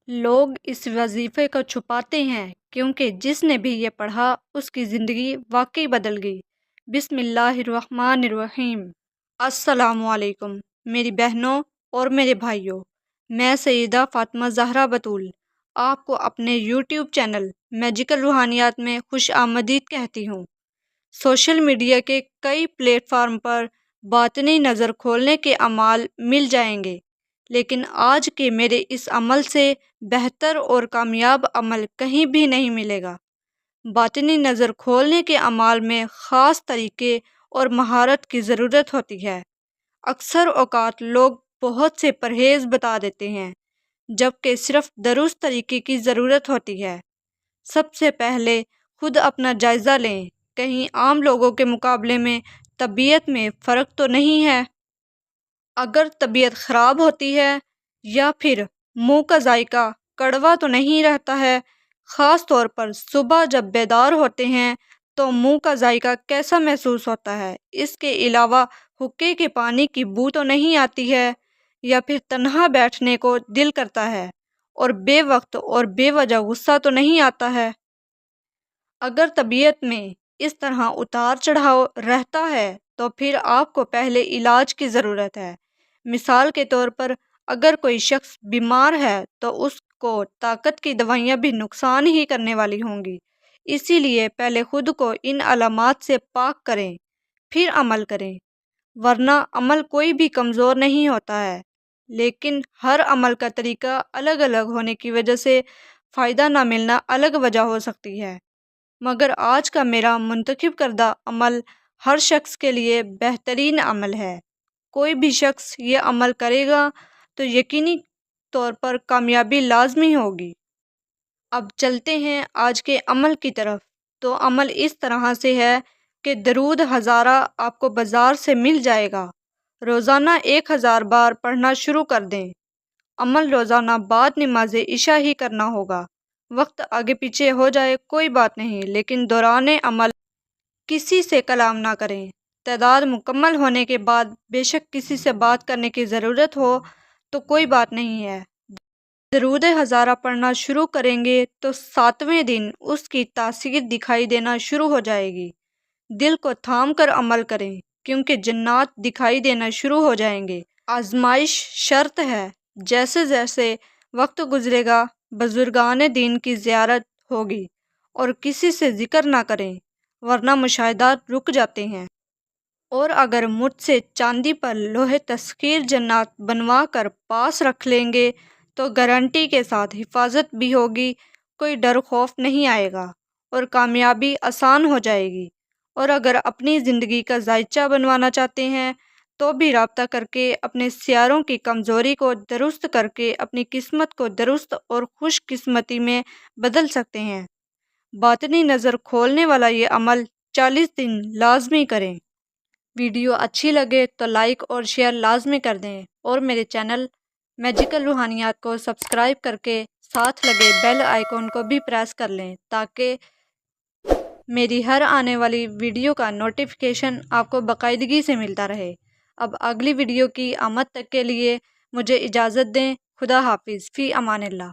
لوگ اس وظیفے کو چھپاتے ہیں کیونکہ جس نے بھی یہ پڑھا اس کی زندگی واقعی بدل گئی۔ بسم اللہ الرحمن الرحیم۔ السلام علیکم میری بہنوں اور میرے بھائیوں، میں سیدہ فاطمہ زہرا بطول آپ کو اپنے یوٹیوب چینل میجیکل روحانیات میں خوش آمدید کہتی ہوں۔ سوشل میڈیا کے کئی پلیٹ فارم پر باطنی نظر کھولنے کے اعمال مل جائیں گے، لیکن آج کے میرے اس عمل سے بہتر اور کامیاب عمل کہیں بھی نہیں ملے گا۔ باطنی نظر کھولنے کے اعمال میں خاص طریقے اور مہارت کی ضرورت ہوتی ہے۔ اکثر اوقات لوگ بہت سے پرہیز بتا دیتے ہیں، جبکہ صرف درست طریقے کی ضرورت ہوتی ہے۔ سب سے پہلے خود اپنا جائزہ لیں، کہیں عام لوگوں کے مقابلے میں طبیعت میں فرق تو نہیں ہے؟ اگر طبیعت خراب ہوتی ہے یا پھر منہ کا ذائقہ کڑوا تو نہیں رہتا ہے؟ خاص طور پر صبح جب بیدار ہوتے ہیں تو منہ کا ذائقہ کیسا محسوس ہوتا ہے؟ اس کے علاوہ حقے کے پانی کی بو تو نہیں آتی ہے؟ یا پھر تنہا بیٹھنے کو دل کرتا ہے اور بے وقت اور بے وجہ غصہ تو نہیں آتا ہے؟ اگر طبیعت میں اس طرح اتار چڑھاؤ رہتا ہے تو پھر آپ کو پہلے علاج کی ضرورت ہے۔ مثال کے طور پر اگر کوئی شخص بیمار ہے تو اس کو طاقت کی دوائیاں بھی نقصان ہی کرنے والی ہوں گی۔ اسی لیے پہلے خود کو ان علامات سے پاک کریں، پھر عمل کریں، ورنہ عمل کوئی بھی کمزور نہیں ہوتا ہے، لیکن ہر عمل کا طریقہ الگ الگ ہونے کی وجہ سے فائدہ نہ ملنا الگ وجہ ہو سکتی ہے۔ مگر آج کا میرا منتخب کردہ عمل ہر شخص کے لیے بہترین عمل ہے۔ کوئی بھی شخص یہ عمل کرے گا تو یقینی طور پر کامیابی لازمی ہوگی۔ اب چلتے ہیں آج کے عمل کی طرف۔ تو عمل اس طرح سے ہے کہ درود ہزارہ آپ کو بازار سے مل جائے گا۔ روزانہ 1000 بار پڑھنا شروع کر دیں۔ عمل روزانہ بعد نماز عشاء ہی کرنا ہوگا۔ وقت آگے پیچھے ہو جائے کوئی بات نہیں، لیکن دوران عمل کسی سے کلام نہ کریں۔ تعداد مکمل ہونے کے بعد بے شک کسی سے بات کرنے کی ضرورت ہو تو کوئی بات نہیں ہے۔ درود ہزارہ پڑھنا شروع کریں گے تو 7ویں دن اس کی تاثیر دکھائی دینا شروع ہو جائے گی۔ دل کو تھام کر عمل کریں، کیونکہ جنات دکھائی دینا شروع ہو جائیں گے۔ آزمائش شرط ہے۔ جیسے جیسے وقت گزرے گا بزرگان دین کی زیارت ہوگی، اور کسی سے ذکر نہ کریں ورنہ مشاہدات رک جاتے ہیں۔ اور اگر مجھ سے چاندی پر لوح تسخیر جنات بنوا کر پاس رکھ لیں گے تو گارنٹی کے ساتھ حفاظت بھی ہوگی، کوئی ڈر خوف نہیں آئے گا اور کامیابی آسان ہو جائے گی۔ اور اگر اپنی زندگی کا ذائچہ بنوانا چاہتے ہیں تو بھی رابطہ کر کے اپنے سیاروں کی کمزوری کو درست کر کے اپنی قسمت کو درست اور خوش قسمتی میں بدل سکتے ہیں۔ باطنی نظر کھولنے والا یہ عمل 40 دن لازمی کریں۔ ویڈیو اچھی لگے تو لائک اور شیئر لازمی کر دیں، اور میرے چینل میجیکل روحانیات کو سبسکرائب کر کے ساتھ لگے بیل آئیکن کو بھی پریس کر لیں تاکہ میری ہر آنے والی ویڈیو کا نوٹیفیکیشن آپ کو باقاعدگی سے ملتا رہے۔ اب اگلی ویڈیو کی آمد تک کے لیے مجھے اجازت دیں۔ خدا حافظ، فی امان اللہ۔